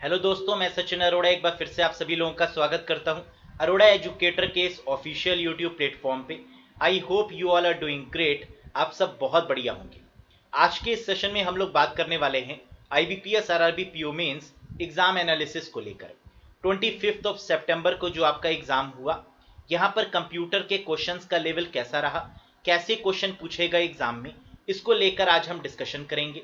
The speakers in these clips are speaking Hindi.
हेलो दोस्तों, मैं सचिन अरोड़ा एक बार फिर से आप सभी लोगों का स्वागत करता हूं अरोड़ा एजुकेटर के इस ऑफिशियल यूट्यूब प्लेटफॉर्म पे। I hope you all are doing great. आप सब बहुत बढ़िया होंगे। आज के इस सेशन में हम लोग बात करने वाले हैं IBPS RRB PO mains exam analysis को लेकर। 25 ऑफ सितंबर को जो आपका एग्जाम हुआ, यहाँ पर कंप्यूटर के क्वेश्चंस का लेवल कैसा रहा, कैसे क्वेश्चन पूछे गए एग्जाम में, इसको लेकर आज हम डिस्कशन करेंगे।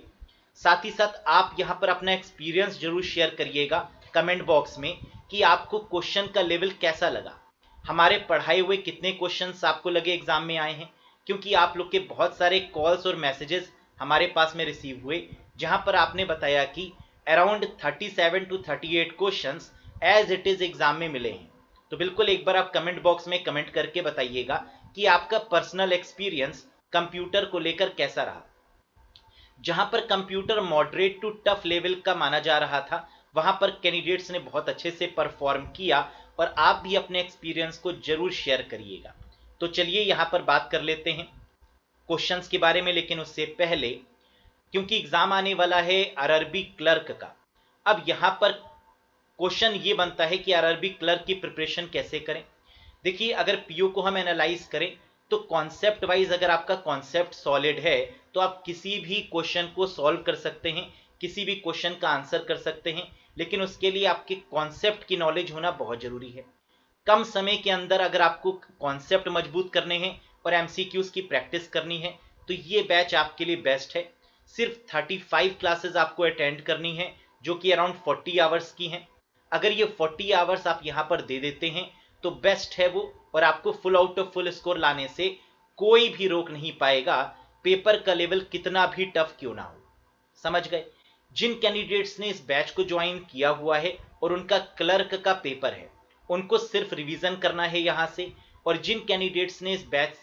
साथ ही साथ आप यहाँ पर अपना एक्सपीरियंस जरूर शेयर करिएगा कमेंट बॉक्स में कि आपको क्वेश्चन का लेवल कैसा लगा, हमारे पढ़ाए हुए कितने क्वेश्चंस आपको लगे एग्जाम में आए हैं। क्योंकि आप लोग के बहुत सारे कॉल्स और मैसेजेस हमारे पास में रिसीव हुए, जहां पर आपने बताया कि around 37 to 38 questions as it is exam में मिले हैं। तो बिल्कुल एक बार आप कमेंट बॉक्स में कमेंट करके बताइएगा कि आपका पर्सनल एक्सपीरियंस कंप्यूटर को लेकर कैसा रहा। जहां पर computer moderate to tough level का माना जा रहा था, वहां पर कैंडिडेट्स ने बहुत अच्छे से परफॉर्म किया और आप भी अपने एक्सपीरियंस को जरूर शेयर करिएगा। तो चलिए यहां पर बात कर लेते हैं क्वेश्चंस के बारे में, लेकिन उससे पहले क्योंकि एग्जाम आने वाला है आरआरबी क्लर्क का, अब यहां पर क्वेश्चन ये बनता है कि आरआरबी क्लर्क की प्रिपरेशन कैसे करें। देखिए, अगर पीओ को हम एनालाइज करें तो कॉन्सेप्ट वाइज अगर आपका कॉन्सेप्ट सॉलिड है तो आप किसी भी क्वेश्चन को सॉल्व कर सकते हैं, किसी भी क्वेश्चन का आंसर कर सकते हैं। लेकिन उसके लिए आपके कॉन्सेप्ट की नॉलेज होना बहुत जरूरी है। कम समय के अंदर अगर आपको कॉन्सेप्ट मजबूत करने हैं और एमसीक्यूज की प्रैक्टिस करनी है तो ये बैच आपके लिए बेस्ट है। सिर्फ 35 क्लासेस आपको अटेंड करनी है, जो कि अराउंड 40 आवर्स की हैं। अगर ये 40 आवर्स आप यहाँ पर दे देते हैं तो बेस्ट है वो, और आपको full out of full score लाने से कोई भी रोक नहीं पाएगा, पेपर का लेवल कितना भी टफ क्यों ना हो। समझ गए? जिन कैंडिडेट्स ने इस बैच को ज्वाइन किया हुआ है और उनका क्लर्क का पेपर है, उनको सिर्फ रिवीजन करना है यहाँ से। और जिन कैंडिडेट्स ने इस बैच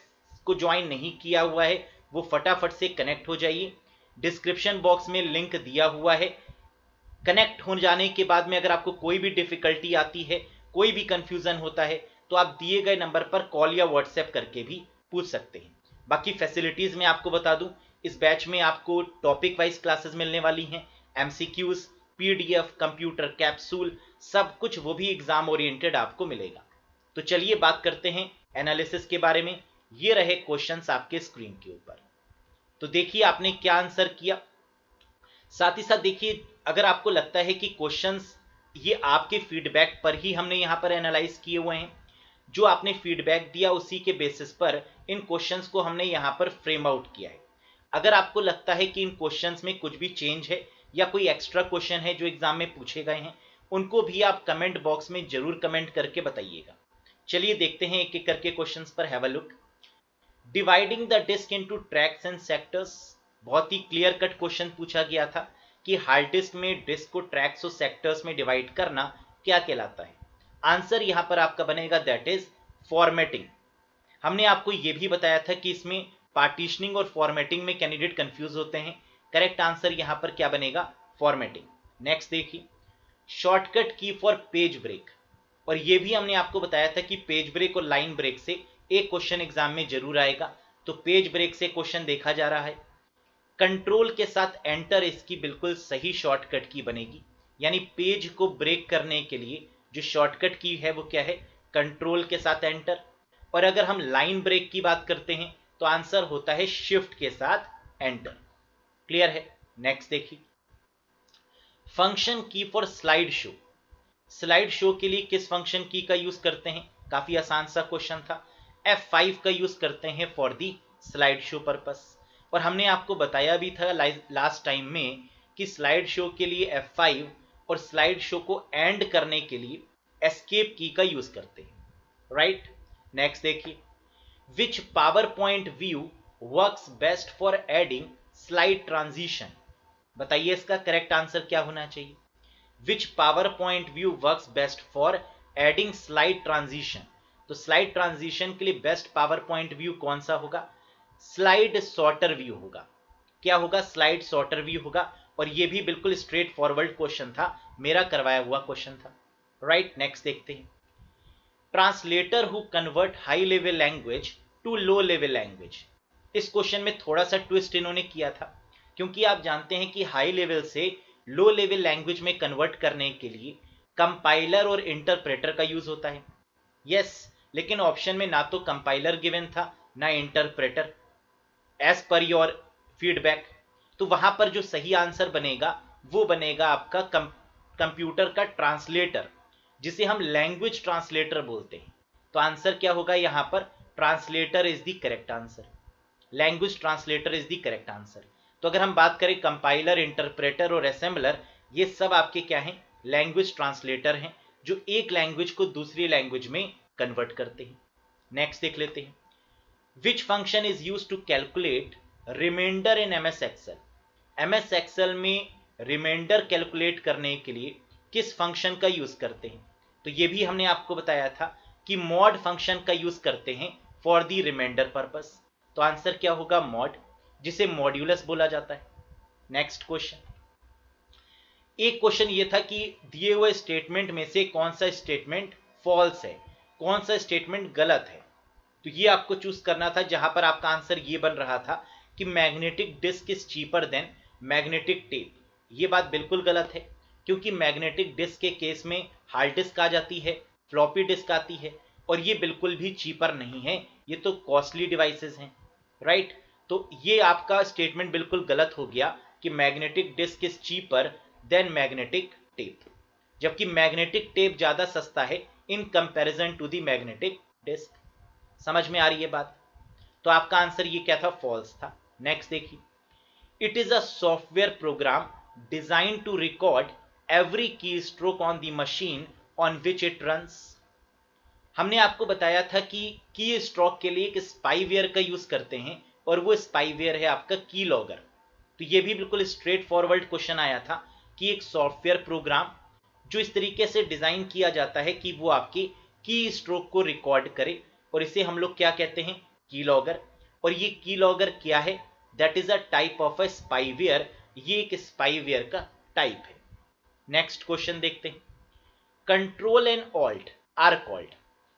को ज्वाइन नहीं किया हुआ है वो फटाफट से कनेक्ट हो जाइए। डिस्क्रिप्शन बॉक्स में लिंक दिया हुआ है। कनेक्ट हो जाने के बाद में अगर आपको कोई भी डिफिकल्टी आती है, कोई भी कंफ्यूजन होता है, तो आप दिए गए नंबर पर कॉल या व्हाट्सएप करके भी पूछ सकते हैं। बाकी फैसिलिटीज में आपको बता दूं, इस बैच में आपको टॉपिक वाइज क्लासेस मिलने वाली हैं, एमसीक्यूज, पीडीएफ, कंप्यूटर कैप्सूल, सब कुछ वो भी एग्जाम ओरिएंटेड आपको मिलेगा। तो चलिए बात करते हैं एनालिसिस के बारे में। ये रहे क्वेश्चंस आपके स्क्रीन के ऊपर। तो देखिए आपने क्या आंसर किया। साथ ही साथ देखिए, अगर आपको लगता है कि क्वेश्चंस ये आपके फीडबैक पर ही हमने यहाँ पर एनालाइज किए हुए हैं, जो आपने फीडबैक दिया उसी के बेसिस पर इन क्वेश्चंस को हमने यहाँ पर फ्रेम आउट किया है। अगर आपको लगता है कि इन क्वेश्चंस में कुछ भी चेंज है या कोई एक्स्ट्रा क्वेश्चन है जो एग्जाम में पूछे गए हैं, उनको भी आप कमेंट बॉक्स में जरूर कमेंट करके बताइएगा। चलिए देखते हैं एक एक करके क्वेश्चंस पर have a look. Dividing the disk into tracks and sectors, बहुत ही क्लियर कट क्वेश्चन पूछा गया था कि हार्ड डिस्क में डिस्क को ट्रैक्स और सेक्टर्स में डिवाइड करना क्या कहलाता है। आंसर यहां पर आपका बनेगा दैट इज फॉर्मेटिंग। हमने आपको यह भी बताया था कि इसमें पार्टीशनिंग और फॉर्मेटिंग में कैंडिडेट कंफ्यूज होते हैं। करेक्ट आंसर यहां पर क्या बनेगा? फॉर्मेटिंग। नेक्स्ट देखिए, शॉर्टकट की फॉर पेज ब्रेक, और यह भी हमने आपको बताया था कि पेज ब्रेक और लाइन ब्रेक से एक क्वेश्चन एग्जाम में जरूर आएगा। तो पेज ब्रेक से क्वेश्चन देखा जा रहा है। कंट्रोल के साथ एंटर इसकी बिल्कुल सही शॉर्टकट की बनेगी, यानी पेज को ब्रेक करने के लिए जो शॉर्टकट की है वो क्या है? कंट्रोल के साथ एंटर। और अगर हम लाइन ब्रेक की बात करते हैं तो आंसर होता है शिफ्ट के साथ एंटर। क्लियर है? नेक्स्ट देखिए, फंक्शन की for slide show. Slide show के लिए किस फंक्शन की का यूज करते हैं? काफी आसान सा क्वेश्चन था। F5 का यूज करते हैं for the slide show purpose. और हमने आपको बताया भी था लास्ट टाइम में कि स्लाइड शो के लिए F5 और स्लाइड शो को एंड करने के लिए एस्केप की का यूज करते हैं, राइट? नेक्स्ट देखिए, which power point view works best for adding slide transition. बताइए इसका करेक्ट आंसर क्या होना चाहिए? Which power point view works best for adding slide transition. तो स्लाइड ट्रांजिशन के लिए बेस्ट पावर पॉइंट व्यू कौन सा होगा? स्लाइड सॉर्टर व्यू होगा। क्या होगा? स्लाइड सॉर्टर व्यू होगा। और ये भी बिल्कुल स्ट्रेट फॉरवर्ड क्वेश्चन था, मेरा करवाया हुआ क्वेश्चन था, राइट? नेक्स्ट देखते हैं, translator who convert high level language to low level language. इस क्वेश्चन में थोड़ा सा ट्विस्ट इन्होंने किया था, क्योंकि आप जानते हैं कि हाई लेवल से लो लेवल लैंग्वेज में कन्वर्ट करने के लिए कंपाइलर और इंटरप्रेटर का यूज होता है। यस, लेकिन ऑप्शन में ना तो कंपाइलर गिवन था ना interpreter as per your feedback. तो वहां पर जो सही आंसर बनेगा वो बनेगा आपका कंप्यूटर का ट्रांसलेटर, जिसे हम लैंग्वेज ट्रांसलेटर बोलते हैं। तो आंसर क्या होगा यहां पर? Translator is the correct answer. Language translator is the correct answer. तो अगर हम बात करें कंपाइलर, इंटरप्रेटर और असेंबलर, ये सब आपके क्या हैं? लैंग्वेज ट्रांसलेटर हैं, जो एक लैंग्वेज को दूसरी लैंग्वेज में कन्वर्ट करते हैं। नेक्स्ट देख लेते हैं। Which function is use to calculate reminder in MS Excel? MS Excel में रिमाइंडर कैलकुलेट करने के लिए किस फंक्शन का यूज करते हैं? तो ये भी हमने आपको बताया था कि मॉड फंक्शन का यूज करते हैं फॉर द रिमाइंडर पर्पस। तो आंसर क्या होगा? मॉड, जिसे मॉड्यूलस बोला जाता है। Next question. एक क्वेश्चन ये था कि दिए हुए स्टेटमेंट में से कौन सा स्टेटमेंट फॉल्स है, कौन सा स्टेटमेंट गलत है। तो ये आपको चूज करना था, जहां पर आपका आंसर ये बन रहा था कि magnetic disk is cheaper than magnetic tape. ये बात बिल्कुल गलत है, क्योंकि मैग्नेटिक डिस्क के केस में हार्ड डिस्क आ जाती है, फ्लॉपी डिस्क आती है, और ये बिल्कुल भी चीपर नहीं है, ये तो कॉस्टली डिवाइसेस हैं, राइट। तो ये आपका स्टेटमेंट बिल्कुल गलत हो गया कि magnetic disk is cheaper than magnetic tape, जबकि मैग्नेटिक टेप ज्यादा सस्ता है in comparison to the magnetic disk. समझ में आ रही है बात? तो आपका आंसर ये क्या था? फॉल्स था। नेक्स्ट देखिए। It is a software program design to record every key stroke on the machine on which it runs. हमने आपको बताया था कि की स्ट्रोक के लिए एक स्पाईवेयर का यूज करते हैं, और वो स्पाईवेयर है आपका की लॉगर। तो ये भी बिल्कुल स्ट्रेट फॉरवर्ड क्वेश्चन आया था कि एक सॉफ्टवेयर प्रोग्राम जो इस तरीके से डिजाइन किया जाता है कि वो आपकी की स्ट्रोक को रिकॉर्ड करे, और इसे हम लोग क्या कहते हैं? की लॉगर। और ये की लॉगर क्या है? That is a type of a spyware. ये एक स्पाईवेयर का टाइप है। नेक्स्ट क्वेश्चन देखते हैं। Control and alt are called.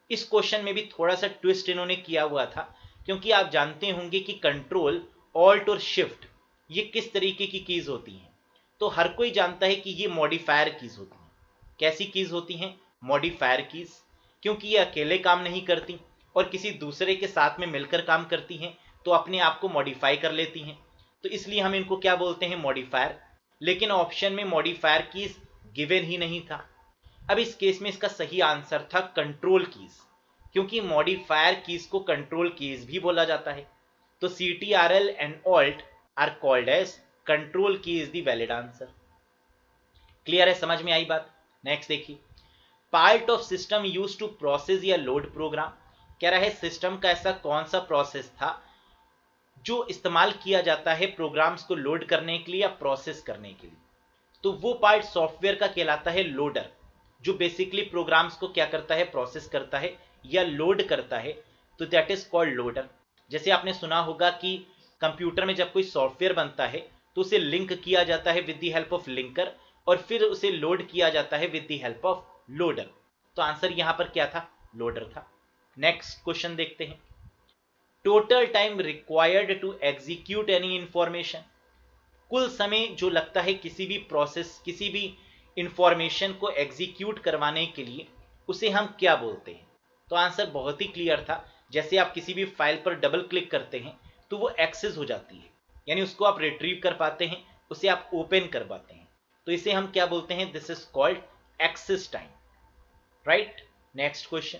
इस क्वेश्चन में भी थोड़ा सा ट्विस्ट इन्होंने किया हुआ था, क्योंकि आप जानते होंगे कि कंट्रोल, ऑल्ट और शिफ्ट ये किस तरीके की कीज होती हैं। तो हर कोई जानता है कि ये मॉडिफायर कीज होती हैं। कैसी कीज होती हैं? मॉडिफायर कीज, क्योंकि ये अकेले काम नहीं करती और किसी दूसरे के साथ में मिलकर काम करती हैं, तो अपने आप को मॉडिफाई कर लेती हैं। तो इसलिए हम इनको क्या बोलते हैं? मॉडिफायर। लेकिन ऑप्शन में मॉडिफायर कीज गिवन ही नहीं था। अब इस केस में इसका सही आंसर था कंट्रोल कीज, क्योंकि मॉडिफायर कीज को कंट्रोल कीज भी बोला जाता है। तो CTRL and alt are called as control key is the valid answer. Clear है? समझ में आई बात? नेक्स्ट देखिए। Part of system use to process या लोड प्रोग्राम। कह रहा है सिस्टम का ऐसा कौन सा प्रोसेस था जो इस्तेमाल किया जाता है प्रोग्राम्स को लोड करने के लिए या प्रोसेस करने के लिए। तो वो पार्ट सॉफ्टवेयर का कहलाता है लोडर, जो बेसिकली प्रोग्राम्स को क्या करता है? प्रोसेस करता है या लोड करता है। तो दैट इज कॉल्ड लोडर। जैसे आपने सुना होगा कि कंप्यूटर में जब कोई सॉफ्टवेयर बनता है तो उसे लिंक किया जाता है with the help of linker, और फिर उसे लोड किया जाता है with the help of loader. तो आंसर यहां पर क्या था? लोडर था। नेक्स्ट क्वेश्चन देखते हैं। Total time required to execute any information. कुल समय जो लगता है किसी भी प्रोसेस, किसी भी इंफॉर्मेशन को एग्जीक्यूट करवाने के लिए, उसे हम क्या बोलते हैं? तो आंसर बहुत ही क्लियर था। जैसे आप किसी भी फाइल पर डबल क्लिक करते हैं तो वो एक्सेस हो जाती है, यानी उसको आप रिट्रीव कर पाते हैं, उसे आप ओपन कर पाते हैं। तो इसे हम क्या बोलते हैं? This is called access time, right. Next question.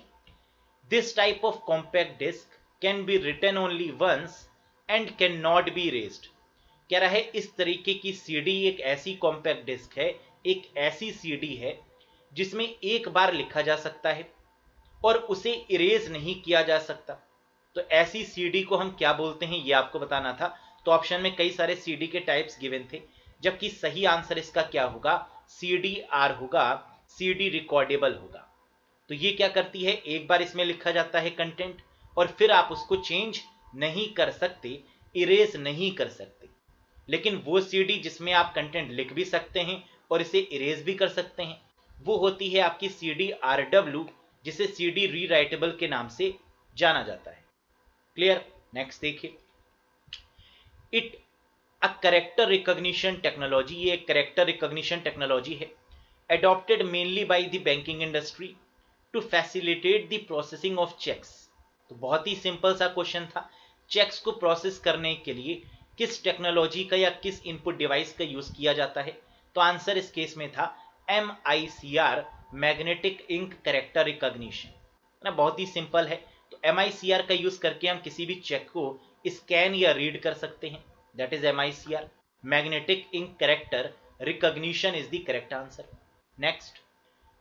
This type of compact disk can be written only once and can not be erased. कह रहा है इस तरीके की सीडी एक ऐसी कॉम्पैक्ट डिस्क है, एक ऐसी सीडी है जिसमें एक बार लिखा जा सकता है और उसे इरेज नहीं किया जा सकता। तो ऐसी सीडी को हम क्या बोलते हैं, ये आपको बताना था। तो ऑप्शन में कई सारे सीडी के टाइप्स गिवन थे, जबकि सही आंसर इसका क्या होगा? CDR होगा, सीडी रिकॉर्डेबल होगा। तो ये क्या करती है? एक बार इसमें लिखा जाता है कंटेंट, और फिर आप उसको चेंज नहीं कर सकते, इरेज नहीं कर सकते। लेकिन वो सीडी जिसमें आप कंटेंट लिख भी सकते हैं और इसे इरेज भी कर सकते हैं, वो होती है आपकी CDRW, जिसे CD रीराइटेबल के नाम से जाना जाता है। क्लियर? नेक्स्ट देखिए। It a character recognition technology, ये करेक्टर रिकॉग्निशन टेक्नोलॉजी है adopted mainly by the banking industry to facilitate the processing of checks। तो बहुत ही सिंपल सा क्वेश्चन था, चेक्स को प्रोसेस करने के लिए किस टेक्नोलॉजी का या किस इनपुट डिवाइस का यूज किया जाता है। तो आंसर इस केस में था MICR, magnetic ink character recognition, ना बहुत ही सिंपल है। तो MICR का यूज करके हम किसी भी चेक को स्कैन या रीड कर सकते हैं, that is MICR, magnetic ink character recognition is the correct answer. Next,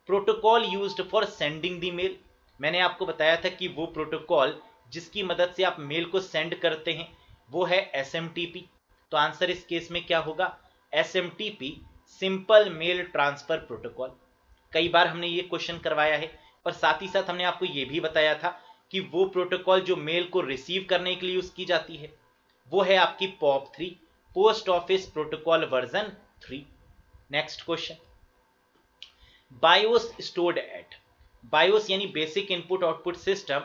protocol used for sending the mail. मैंने आपको बताया था कि वो प्रोटोकॉल जिसकी मदद से आप मेल को सेंड करते हैं वो है SMTP। तो आंसर इस केस में क्या होगा, SMTP, simple mail transfer protocol. कई बार हमने ये क्वेश्चन करवाया है, और साथ ही साथ हमने आपको ये भी बताया था कि वो प्रोटोकॉल जो मेल को रिसीव करने के लिए यूज की जाती है वो है आपकी POP3, post office protocol version 3। Next question, BIOS stored at, BIOS यानी बेसिक इनपुट आउटपुट सिस्टम,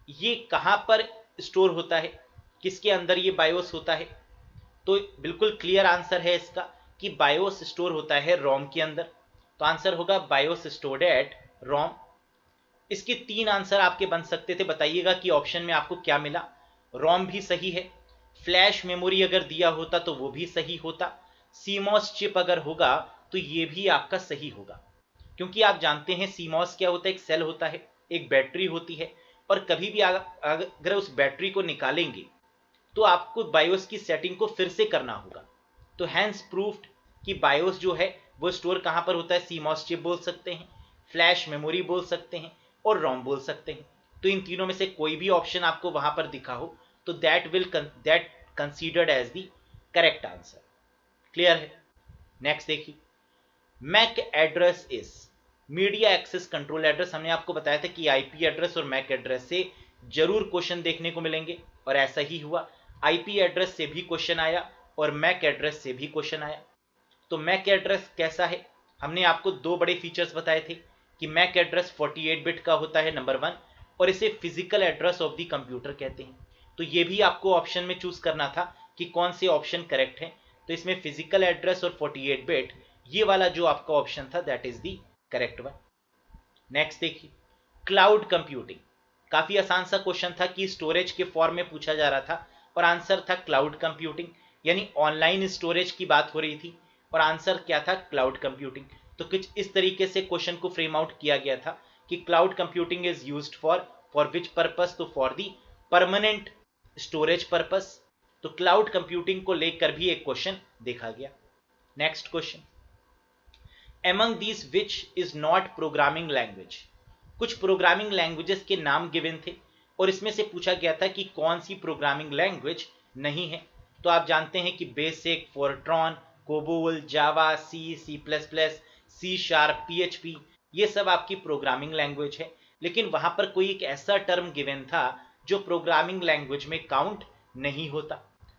ये कहां पर स्टोर होता है, किसके अंदर ये बायोस होता है। तो बिल्कुल क्लियर आंसर है इसका कि बायोस स्टोर होता है रोम के अंदर। तो आंसर होगा बायोस स्टोर्ड एट रोम। इसके 3 आंसर आपके बन सकते थे, बताइएगा कि ऑप्शन में आपको क्या मिला। रोम भी सही है, फ्लैश मेमोरी अगर दिया होता तो वो भी सही होता, सीमॉस चिप अगर होगा तो ये भी आपका सही होगा, क्योंकि आप जानते हैं सीमॉस क्या होता है, एक सेल होता है, एक बैटरी होती है, और कभी भी अगर उस बैटरी को निकालेंगे तो आपको बायोस की सेटिंग को फिर से करना होगा। तो हैंस प्रूफ्ड कि बायोस जो है वो स्टोर कहां पर होता है, सीमॉस चिप बोल सकते हैं, फ्लैश मेमोरी बोल सकते हैं, और रोम बोल सकते हैं। तो इन तीनों में से कोई भी ऑप्शन आपको वहां पर दिखा हो तो that considered as the correct answer. Clear है। नेक्स्ट देखिए, MAC address is media access control address. हमने आपको बताया था कि आईपी एड्रेस और मैक एड्रेस से जरूर क्वेश्चन देखने को मिलेंगे, और ऐसा ही हुआ। आईपी एड्रेस से भी क्वेश्चन आया और मैक एड्रेस से भी क्वेश्चन आया। तो मैक एड्रेस कैसा है, हमने आपको 2 बड़े फीचर्स बताए थे कि मैक एड्रेस 48 बिट का होता है, नंबर 1, और इसे physical address of the computer कहते हैं। तो ये भी आपको ऑप्शन में चूज करना था कि कौन से ऑप्शन करेक्ट है। तो इसमें फिजिकल एड्रेस और 48 बिट, ये वाला जो आपका ऑप्शन था that is the correct one. Next देखिए, क्लाउड कंप्यूटिंग, काफी आसान सा क्वेश्चन था कि स्टोरेज के फॉर्म में पूछा जा रहा था, और आंसर था क्लाउड कंप्यूटिंग, यानी ऑनलाइन स्टोरेज की बात हो रही थी, और आंसर क्या था, क्लाउड कंप्यूटिंग। तो कुछ इस तरीके से क्वेश्चन को फ्रेम आउट किया गया था कि cloud computing is used for which purpose, तो for the permanent storage purpose. तो क्लाउड कंप्यूटिंग को लेकर भी एक क्वेश्चन देखा गया। Next question, among these which is not programming language, कुछ प्रोग्रामिंग लैंग्वेजेस के नाम गिवन थे, और इसमें से पूछा गया था कि कौन सी प्रोग्रामिंग लैंग्वेज नहीं है। तो आप जानते हैं कि BASIC, Fortran, COBOL, Java, C plus plus, C sharp, PHP, ये सब आपकी प्रोग्रामिंग लैंग्वेज है। लेकिन वहां पर कोई एक ऐसा टर्म गिवन था जो प्रोग्रामिंग लैंग्वेज में काउंट नहीं होता,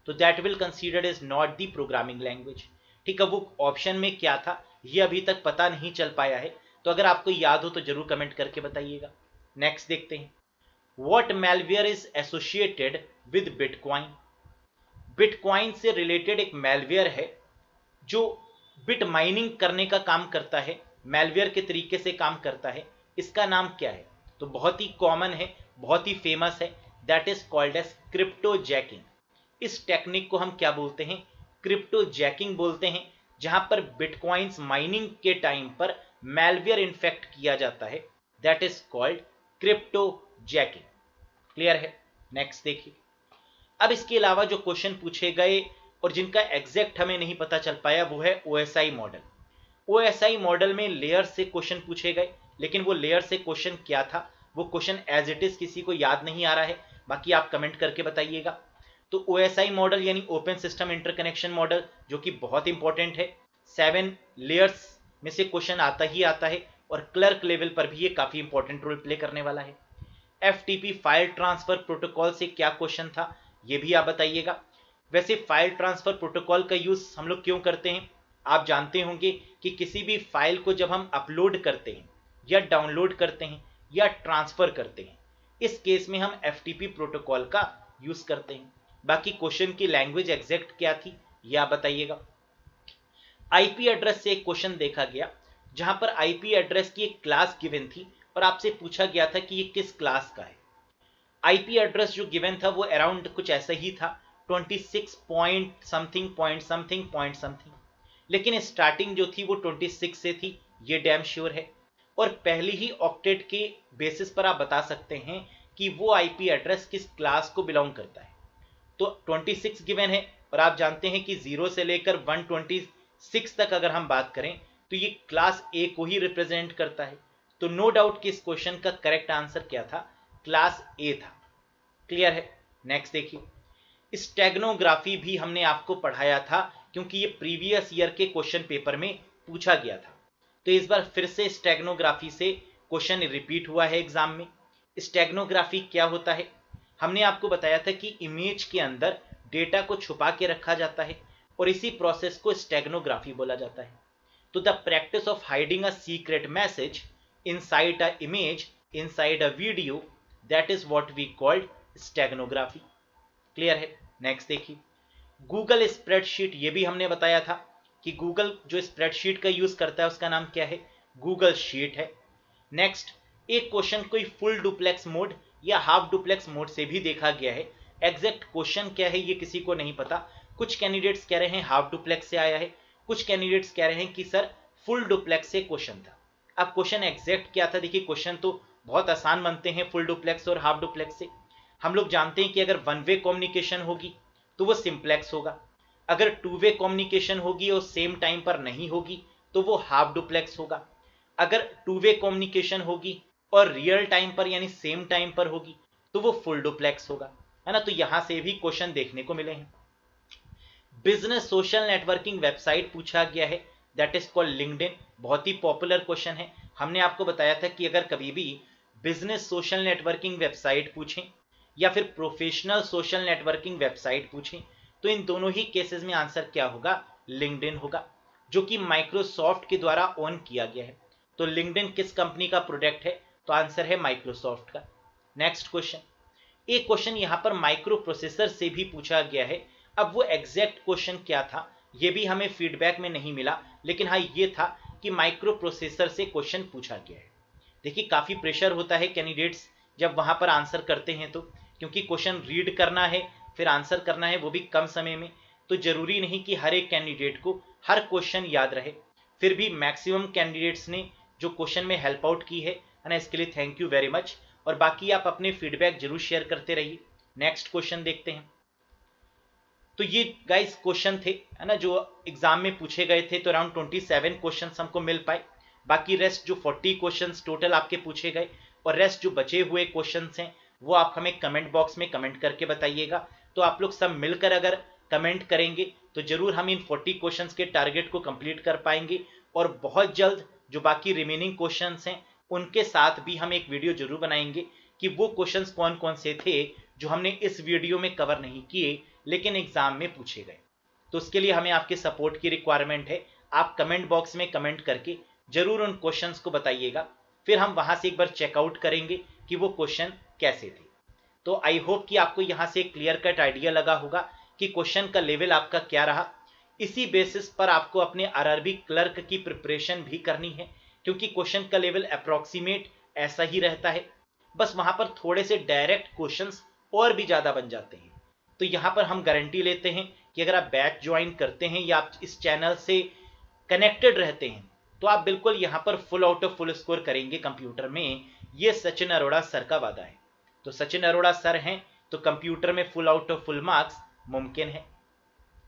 तो that will considered is not the programming language. ठीक है, वो ऑप्शन में क्या था ये अभी तक पता नहीं चल पाया है, तो अगर आपको याद हो तो जरूर कमेंट करके बताइएगा। नेक्स्ट देखते हैं, what malware is associated with bitcoin. Bitcoin से रिलेटेड एक मैलवेयर है जो बिट माइनिंग करने का काम करता है, मैलवेयर के तरीके से काम करता है, इसका नाम क्या है। तो बहुत ही कॉमन है, बहुत ही फेमस है, that is called as crypto jacking. इस टेक्निक को हम क्या बोलते हैं, क्रिप्टो जैकिंग बोलते हैं, जहां पर बिटकॉइंस माइनिंग के टाइम पर मैलवेयर इन्फेक्ट किया जाता है, that is called crypto jacking. Clear है। नेक्स्ट देखिए, अब इसके अलावा जो क्वेश्चन पूछे गए और जिनका एग्जैक्ट हमें नहीं पता चल पाया वो है OSI मॉडल। OSI मॉडल में लेयर से क्वेश्चन पूछे गए, लेकिन वो लेयर से क्वेश्चन क्या था, वो क्वेश्चन एज इट इज किसी को याद नहीं आ रहा है, बाकी आप कमेंट करके बताइएगा। तो OSI मॉडल यानी ओपन सिस्टम इंटरकनेक्शन मॉडल, जो कि बहुत इंपॉर्टेंट है, 7 लेयर्स में से क्वेश्चन आता ही आता है, और क्लर्क लेवल पर भी ये काफी इंपॉर्टेंट रोल प्ले करने वाला है। FTP फाइल ट्रांसफर प्रोटोकॉल से क्या क्वेश्चन था ये भी आप बताइएगा। वैसे फाइल ट्रांसफर प्रोटोकॉल का यूज हम लोग क्यों करते हैं, आप जानते होंगे कि किसी भी फाइल को जब हम अपलोड करते हैं या डाउनलोड करते हैं या ट्रांसफर करते हैं, इस केस में हम FTP प्रोटोकॉल का यूज करते हैं। बाकी क्वेश्चन की लैंग्वेज एग्जैक्ट क्या थी ये आप बताइएगा। आईपी एड्रेस से एक क्वेश्चन देखा गया जहां पर आईपी एड्रेस की एक क्लास गिवन थी और आपसे पूछा गया था कि ये किस क्लास का है। आईपी एड्रेस जो गिवन था वो अराउंड कुछ ऐसा ही था, 26 पॉइंट समथिंग, लेकिन स्टार्टिंग जो थी वो 26 से थी, ये डैम श्योर है। और पहले ही ऑक्टेट के बेसिस पर आप बता सकते हैं कि वो आईपी एड्रेस किस क्लास को बिलोंग करता है। तो 26 गिवन है और आप जानते हैं कि 0 से लेकर 126 तक अगर हम बात करें तो ये क्लास ए को ही रिप्रेजेंट करता है। तो नो डाउट कि इस क्वेश्चन का करेक्ट आंसर क्या था, क्लास ए था। क्लियर है। नेक्स्ट देखिए, स्टेगनोग्राफी भी हमने आपको पढ़ाया था क्योंकि ये प्रीवियस ईयर के क्वेश्चन पेपर में पूछा गया था। तो इस बार फिर से स्टेगनोग्राफी से क्वेश्चन रिपीट हुआ है एग्जाम में। स्टेगनोग्राफी क्या होता है, हमने आपको बताया था कि इमेज के अंदर डेटा को छुपा के रखा जाता है और इसी प्रोसेस को स्टेगनोग्राफी बोला जाता है। तो the practice of hiding a secret message inside a image, inside a video, that is what we called steganography. Clear है। नेक्स्ट देखिए, गूगल स्प्रेडशीट, ये भी हमने बताया था कि गूगल जो स्प्रेडशीट का यूज करता है उसका नाम क्या है, गूगल शीट है। नेक्स्ट, एक क्वेश्चन कोई फुल डुप्लेक्स मोड या हाफ डुप्लेक्स मोड से भी देखा गया है। एग्जैक्ट क्वेश्चन क्या है ये किसी को नहीं पता। कुछ कैंडिडेट्स कह रहे हैं हाफ डुप्लेक्स से आया है, कुछ कैंडिडेट्स कह रहे हैं कि सर फुल डुप्लेक्स से क्वेश्चन था। अब क्वेश्चन एग्जैक्ट क्या था, देखिए क्वेश्चन तो बहुत आसान बनते हैं फुल डुप्लेक्स और हाफ डुप्लेक्स से। हम लोग जानते हैं कि अगर वन वे कम्युनिकेशन होगी तो वो सिंप्लेक्स होगा, अगर टू वे कम्युनिकेशन होगी और सेम टाइम पर नहीं होगी तो वो हाफ डुप्लेक्स होगा, अगर टू वे कम्युनिकेशन होगी और रियल टाइम पर यानी सेम टाइम पर होगी तो वो फुल डुप्लेक्स होगा, है ना। तो यहां से भी क्वेश्चन देखने को मिले हैं। बिजनेस सोशल नेटवर्किंग वेबसाइट पूछा गया है, दैट इज कॉल्ड लिंक्डइन। बहुत ही पॉपुलर क्वेश्चन है। हमने आपको बताया था कि अगर कभी भी बिजनेस सोशल नेटवर्किंग वेबसाइट पूछें या फिर प्रोफेशनल सोशल नेटवर्किंग वेबसाइट पूछें तो इन दोनों ही केसेस में आंसर क्या होगा, लिंक्डइन होगा, जो कि माइक्रोसॉफ्ट के द्वारा ओन किया गया है। तो लिंक्डइन किस कंपनी का प्रोडक्ट है, तो आंसर है माइक्रोसॉफ्ट का। नेक्स्ट क्वेश्चन, एक क्वेश्चन यहां पर माइक्रो प्रोसेसर से भी पूछा गया है। अब वो एग्जैक्ट क्वेश्चन क्या था ये भी हमें फीडबैक में नहीं मिला, लेकिन हाँ ये था कि माइक्रो प्रोसेसर से क्वेश्चन पूछा गया है। देखिए काफी प्रेशर होता है कैंडिडेट्स जब वहां पर आंसर करते हैं तो, क्योंकि क्वेश्चन रीड करना है फिर आंसर करना है वो भी कम समय में। तो जरूरी नहीं कि हर एक कैंडिडेट को हर क्वेश्चन याद रहे, फिर भी मैक्सिमम कैंडिडेट्स ने जो क्वेश्चन में हेल्प आउट की है ना, इसके लिए थैंक यू वेरी मच। और बाकी आप अपने फीडबैक जरूर शेयर करते रहिए। नेक्स्ट क्वेश्चन देखते हैं। तो ये गाइस क्वेश्चन थे, है ना, जो एग्जाम में पूछे गए थे। तो अराउंड 27 क्वेश्चन हमको मिल पाए। बाकी रेस्ट जो 40 क्वेश्चन टोटल आपके पूछे गए और रेस्ट जो बचे हुए क्वेश्चन हैं वो आप हमें कमेंट बॉक्स में कमेंट करके बताइएगा। तो आप लोग सब मिलकर अगर कमेंट करेंगे तो जरूर हम इन 40 क्वेश्चंस के टारगेट को कंप्लीट कर पाएंगे। और बहुत जल्द जो बाकी रिमेनिंग क्वेश्चंस हैं उनके साथ भी हम एक वीडियो जरूर बनाएंगे कि वो क्वेश्चंस कौन कौन से थे जो हमने इस वीडियो में कवर नहीं किए लेकिन एग्जाम में पूछे गए। तो उसके लिए हमें आपके सपोर्ट की रिक्वायरमेंट है। आप कमेंट बॉक्स में कमेंट करके जरूर उन क्वेश्चंस को बताइएगा, फिर हम वहां से एक बार चेकआउट करेंगे कि वो क्वेश्चन कैसे थे। तो आई होप कि आपको यहां से क्लियर कट आइडिया लगा होगा कि क्वेश्चन का लेवल आपका क्या रहा। इसी बेसिस पर आपको अपने आरआरबी क्लर्क की प्रिपरेशन भी करनी है, क्योंकि क्वेश्चन का लेवल अप्रोक्सीमेट ऐसा ही रहता है, बस वहां पर थोड़े से डायरेक्ट क्वेश्चंस और भी ज्यादा बन जाते हैं। तो यहां पर हम गारंटी लेते हैं कि अगर आप बैच ज्वाइन करते हैं या आप इस चैनल से कनेक्टेड रहते हैं तो आप बिल्कुल यहां पर full out of full score करेंगे कंप्यूटर में। ये सचिन अरोड़ा सर का वादा है। तो सचिन अरोड़ा सर हैं तो कंप्यूटर में full out of full marks मुमकिन है।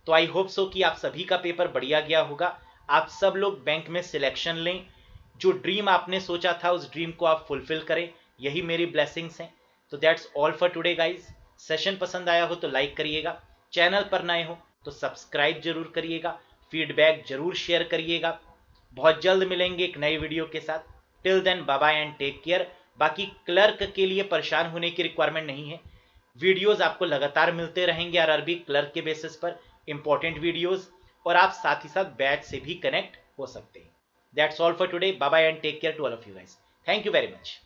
तो आई होप सो कि आप सभी का पेपर बढ़िया गया होगा। आप सब लोग बैंक में सिलेक्शन लें, जो ड्रीम आपने सोचा था उस ड्रीम को आप फुलफिल करें, यही मेरी ब्लेसिंग्स हैं। तो that's all for today guys. Session पसंद आया हो तो लाइक करिएगा, चैनल पर नए हो तो सब्सक्राइब जरूर करिएगा, फीडबैक जरूर शेयर करिएगा। बहुत जल्द मिलेंगे एक नए वीडियो के साथ। Till then bye bye and take care. बाकी क्लर्क के लिए परेशान होने की रिक्वायरमेंट नहीं है, वीडियोस आपको लगातार मिलते रहेंगे आरआरबी क्लर्क के बेसिस पर, इंपॉर्टेंट वीडियोस, और आप साथ ही साथ बैच से भी कनेक्ट हो सकते हैं। That's all for today. Bye bye and take care to all of you guys. Thank you very much.